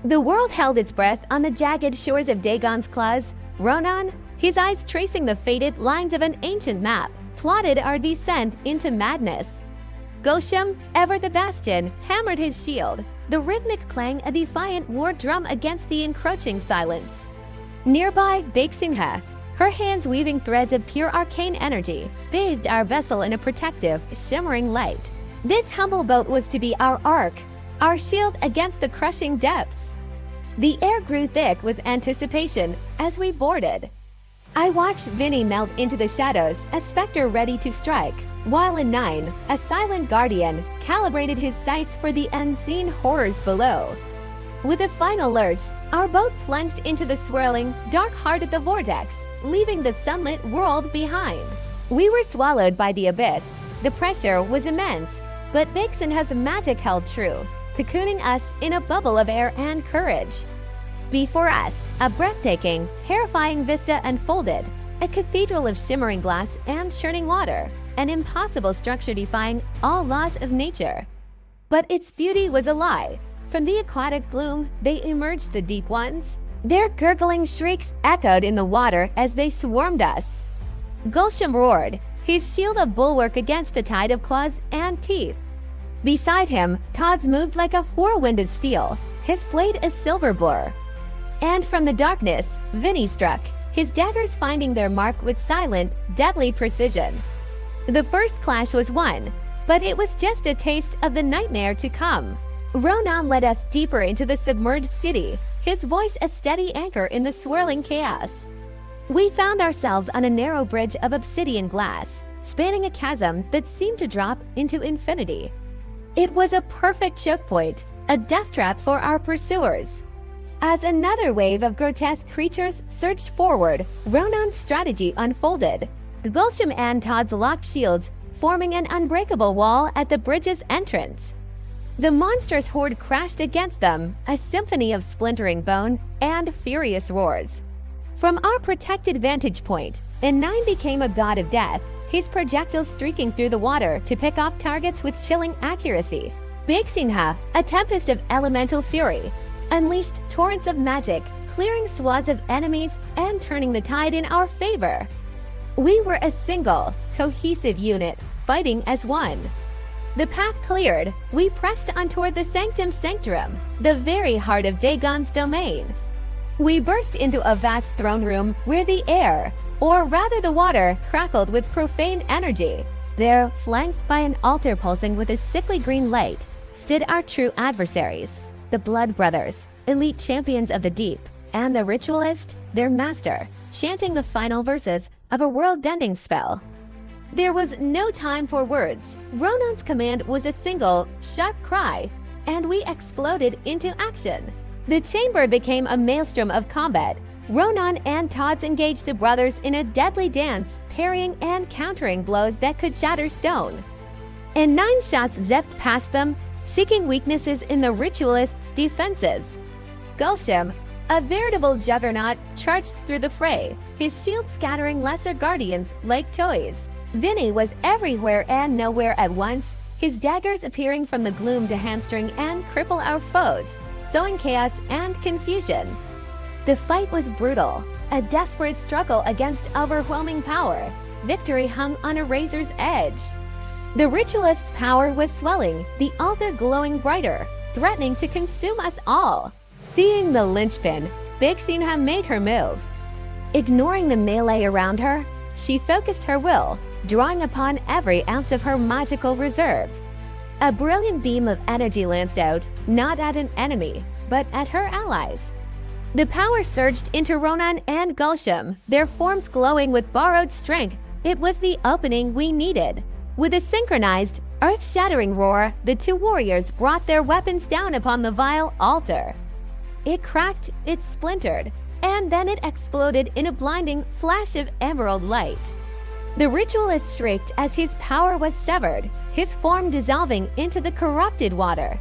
The world held its breath on the jagged shores of Dagon's claws. Ronan, his eyes tracing the faded lines of an ancient map, plotted our descent into madness. Gulsham, ever the bastion, hammered his shield, the rhythmic clang a defiant war drum against the encroaching silence. Nearby, Beksinha, her hands weaving threads of pure arcane energy, bathed our vessel in a protective, shimmering light. This humble boat was to be our ark, our shield against the crushing depths. The air grew thick with anticipation as we boarded. I watched Vinny melt into the shadows, a specter ready to strike, while in 9, a silent guardian, calibrated his sights for the unseen horrors below. With a final lurch, our boat plunged into the swirling, dark heart of the vortex, leaving the sunlit world behind. We were swallowed by the abyss. The pressure was immense, but Beksinha's magic held true, cocooning us in a bubble of air and courage. Before us, a breathtaking, terrifying vista unfolded, a cathedral of shimmering glass and churning water, an impossible structure defying all laws of nature. But its beauty was a lie. From the aquatic gloom, they emerged the deep ones. Their gurgling shrieks echoed in the water as they swarmed us. Gulsham roared, his shield a bulwark against the tide of claws and teeth. Beside him, Todd's moved like a whirlwind of steel, his blade a silver blur. And from the darkness, Vinny struck, his daggers finding their mark with silent, deadly precision. The first clash was won, but it was just a taste of the nightmare to come. Ronan led us deeper into the submerged city, his voice a steady anchor in the swirling chaos. We found ourselves on a narrow bridge of obsidian glass, spanning a chasm that seemed to drop into infinity. It was a perfect choke point, a death trap for our pursuers. As another wave of grotesque creatures surged forward, Ronan's strategy unfolded. Gulsham and Todd's locked shields, forming an unbreakable wall at the bridge's entrance. The monstrous horde crashed against them, a symphony of splintering bone and furious roars. From our protected vantage point, N9 became a god of death, his projectiles streaking through the water to pick off targets with chilling accuracy. Beksinha, a tempest of elemental fury, unleashed torrents of magic, clearing swaths of enemies and turning the tide in our favor. We were a single, cohesive unit, fighting as one. The path cleared, we pressed on toward the Sanctum Sanctorum, the very heart of Dagon's domain. We burst into a vast throne room where the air, or rather the water, crackled with profane energy. There, flanked by an altar pulsing with a sickly green light, stood our true adversaries, the Blood Brothers, elite champions of the deep, and the ritualist, their master, chanting the final verses of a world-ending spell. There was no time for words. Ronan's command was a single, sharp cry, and we exploded into action. The chamber became a maelstrom of combat. Ronan and Todd's engaged the brothers in a deadly dance, parrying and countering blows that could shatter stone. And 9 shots zipped past them, seeking weaknesses in the ritualist's defenses. Gulsham, a veritable juggernaut, charged through the fray, his shield scattering lesser guardians like toys. Vinny was everywhere and nowhere at once, his daggers appearing from the gloom to hamstring and cripple our foes, sowing chaos and confusion. The fight was brutal, a desperate struggle against overwhelming power. Victory hung on a razor's edge. The ritualist's power was swelling, the altar glowing brighter, threatening to consume us all. Seeing the linchpin, Beksinha made her move. Ignoring the melee around her, she focused her will, drawing upon every ounce of her magical reserve. A brilliant beam of energy lanced out, not at an enemy, but at her allies. The power surged into Ronan and Gulsham, their forms glowing with borrowed strength. It was the opening we needed. With a synchronized, earth-shattering roar, the two warriors brought their weapons down upon the vile altar. It cracked, it splintered, and then it exploded in a blinding flash of emerald light. The ritualist shrieked as his power was severed, his form dissolving into the corrupted water.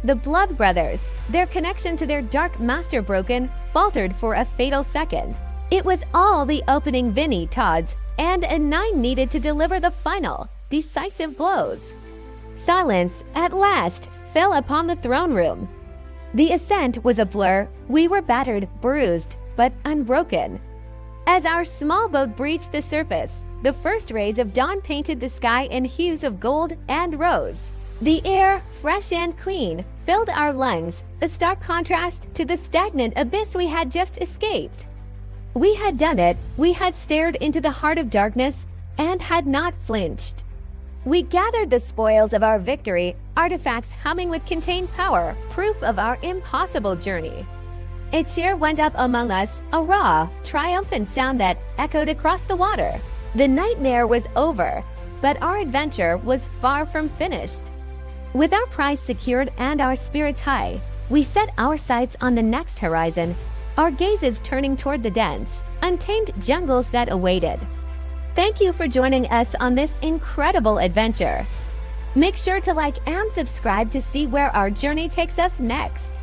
The Blood Brothers, their connection to their dark master broken, faltered for a fatal second. It was all the opening Vinny, Todd's, and N9 needed to deliver the final, decisive blows. Silence, at last, fell upon the throne room. The ascent was a blur. We were battered, bruised, but unbroken. As our small boat breached the surface, the first rays of dawn painted the sky in hues of gold and rose. The air, fresh and clean, filled our lungs, a stark contrast to the stagnant abyss we had just escaped. We had done it. We had stared into the heart of darkness and had not flinched. We gathered the spoils of our victory, artifacts humming with contained power, proof of our impossible journey. A cheer went up among us, a raw, triumphant sound that echoed across the water. The nightmare was over, but our adventure was far from finished. With our prize secured and our spirits high, we set our sights on the next horizon, our gazes turning toward the dense, untamed jungles that awaited. Thank you for joining us on this incredible adventure. Make sure to like and subscribe to see where our journey takes us next.